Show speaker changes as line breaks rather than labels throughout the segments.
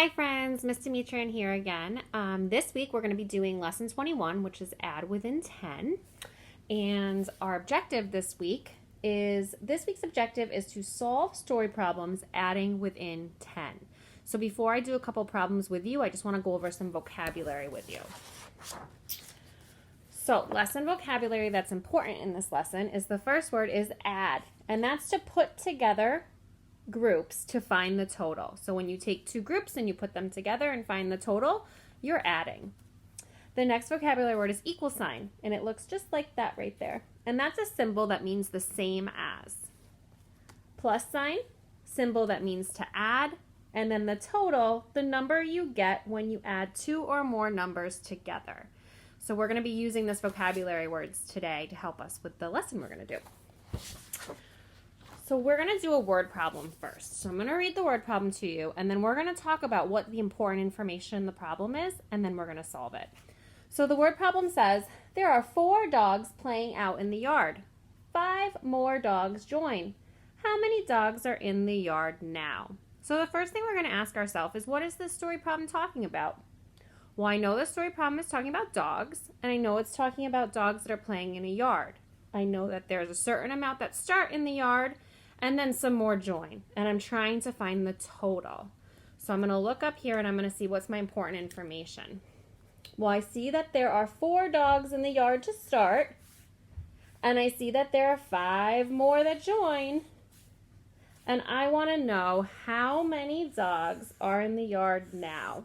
Hi friends, Miss Demetrian here again. This week we're going to be doing lesson 21, which is add within 10. And our objective this week's objective is to solve story problems adding within 10. So before I do a couple problems with you, I just want to go over some vocabulary with you. So lesson vocabulary that's important in this lesson is the first word is add, and that's to put together groups to find the total. So when you take two groups and you put them together and find the total, you're adding. The next vocabulary word is equal sign, and it looks just like that right there. And that's a symbol that means the same as. Plus sign, symbol that means to add, and then the total, the number you get when you add two or more numbers together. So we're going to be using this vocabulary words today to help us with the lesson we're going to do. So we're going to do a word problem first. So I'm going to read the word problem to you, and then we're going to talk about what the important information in the problem is, and then we're going to solve it. So the word problem says, there are 4 dogs playing out in the yard. 5 more dogs join. How many dogs are in the yard now? So the first thing we're going to ask ourselves is, what is this story problem talking about? Well, I know the story problem is talking about dogs, and I know it's talking about dogs that are playing in a yard. I know that there's a certain amount that start in the yard, and then some more join, and I'm trying to find the total. So I'm going to look up here and I'm going to see what's my important information. Well, I see that there are 4 dogs in the yard to start, and I see that there are 5 more that join, and I want to know how many dogs are in the yard now.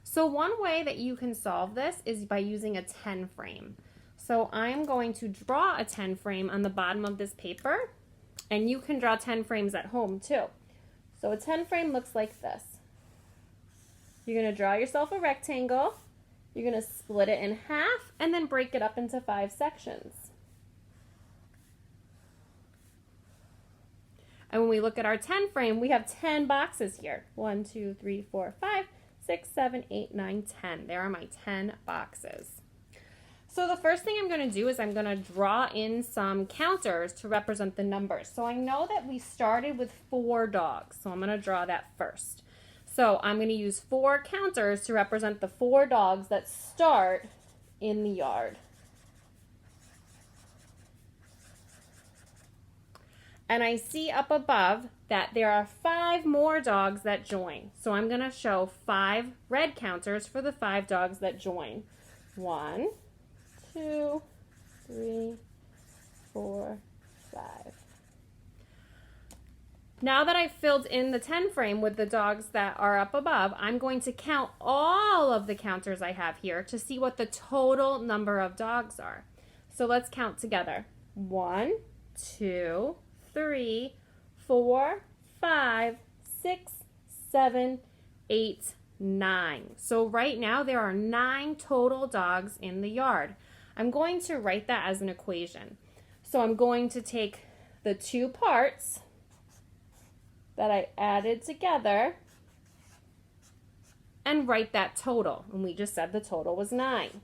So one way that you can solve this is by using a 10 frame. So I'm going to draw a 10 frame on the bottom of this paper, and you can draw 10 frames at home too. So a 10 frame looks like this. You're going to draw yourself a rectangle. You're going to split it in half and then break it up into 5 sections. And when we look at our 10 frame, we have 10 boxes here. 1, 2, 3, 4, 5, 6, 7, 8, 9, 10. There are my 10 boxes. So the first thing I'm going to do is I'm going to draw in some counters to represent the numbers. So I know that we started with 4 dogs, so I'm going to draw that first. So I'm going to use 4 counters to represent the 4 dogs that start in the yard. And I see up above that there are 5 more dogs that join. So I'm going to show 5 red counters for the 5 dogs that join. 1, 2, 3, 4, 5. Now that I've filled in the 10 frame with the dogs that are up above, I'm going to count all of the counters I have here to see what the total number of dogs are. So let's count together. 1, 2, 3, 4, 5, 6, 7, 8, 9. So right now there are 9 total dogs in the yard. I'm going to write that as an equation. So I'm going to take the 2 parts that I added together and write that total. And we just said the total was 9.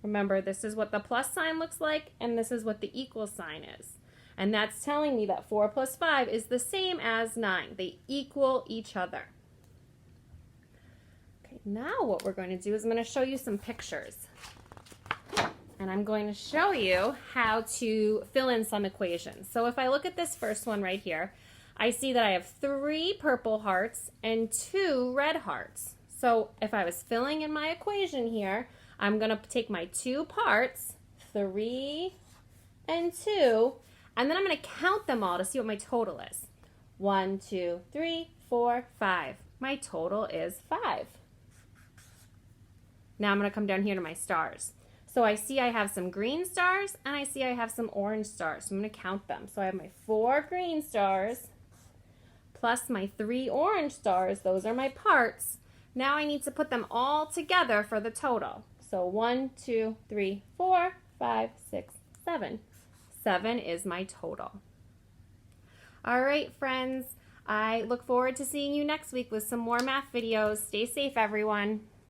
Remember, this is what the plus sign looks like, and this is what the equal sign is. And that's telling me that 4 plus 5 is the same as 9. They equal each other. Okay, now what we're going to do is I'm going to show you some pictures. And I'm going to show you how to fill in some equations. So if I look at this first one right here, I see that I have 3 purple hearts and 2 red hearts. So if I was filling in my equation here, I'm going to take my 2 parts, 3 and 2, and then I'm going to count them all to see what my total is. 1, 2, 3, 4, 5. My total is 5. Now I'm going to come down here to my stars. So I see I have some green stars and I see I have some orange stars. So I'm going to count them. So I have my 4 green stars plus my 3 orange stars. Those are my parts. Now I need to put them all together for the total. So 1, 2, 3, 4, 5, 6, 7. 7 is my total. All right, friends. I look forward to seeing you next week with some more math videos. Stay safe, everyone.